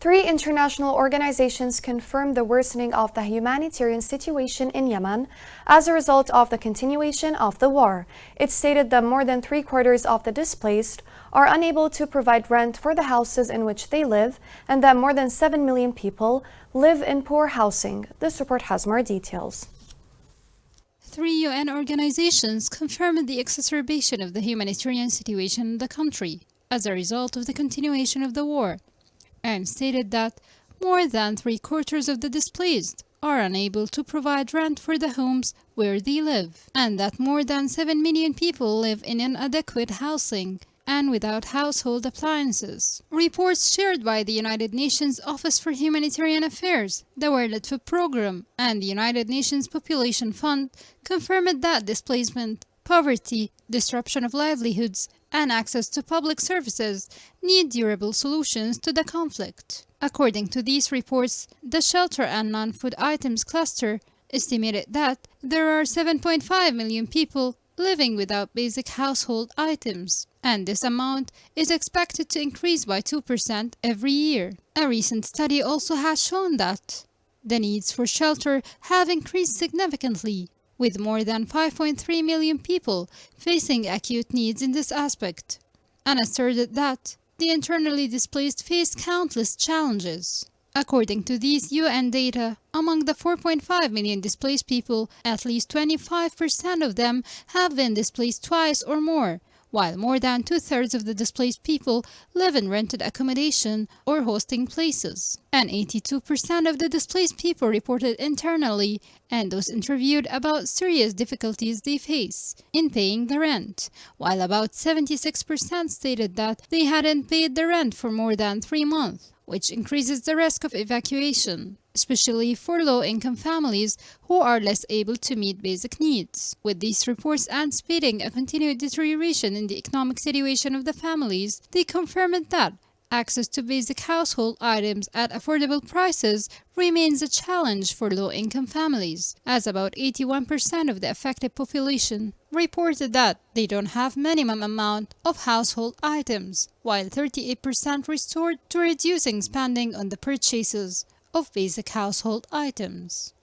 Three international organizations confirmed the worsening of the humanitarian situation in Yemen as a result of the continuation of the war. It stated that more than three-quarters of the displaced are unable to provide rent for the houses in which they live, and that more than 7 million people live in poor housing. This report has more details. Three UN organizations confirmed the exacerbation of the humanitarian situation in the country as a result of the continuation of the war, and stated that more than three-quarters of the displaced are unable to provide rent for the homes where they live, and that more than 7 million people live in inadequate housing and without household appliances. Reports shared by the United Nations Office for Humanitarian Affairs, the World Food Programme, and the United Nations Population Fund confirmed that displacement, poverty, disruption of livelihoods, and access to public services need durable solutions to the conflict. According to these reports, the Shelter and Non-Food Items Cluster estimated that there are 7.5 million people living without basic household items, and this amount is expected to increase by 2% every year. A recent study also has shown that the needs for shelter have increased significantly, with more than 5.3 million people facing acute needs in this aspect, and asserted that the internally displaced face countless challenges. According to these UN data, among the 4.5 million displaced people, at least 25% of them have been displaced twice or more, while more than two-thirds of the displaced people live in rented accommodation or hosting places. And 82% of the displaced people reported internally and those interviewed about serious difficulties they face in paying the rent, while about 76% stated that they hadn't paid the rent for more than 3 months, which increases the risk of evacuation, especially for low-income families who are less able to meet basic needs. With these reports anticipating a continued deterioration in the economic situation of the families, they confirmed that access to basic household items at affordable prices remains a challenge for low-income families, as about 81% of the affected population reported that they don't have minimum amount of household items, while 38% resorted to reducing spending on the purchases of basic household items.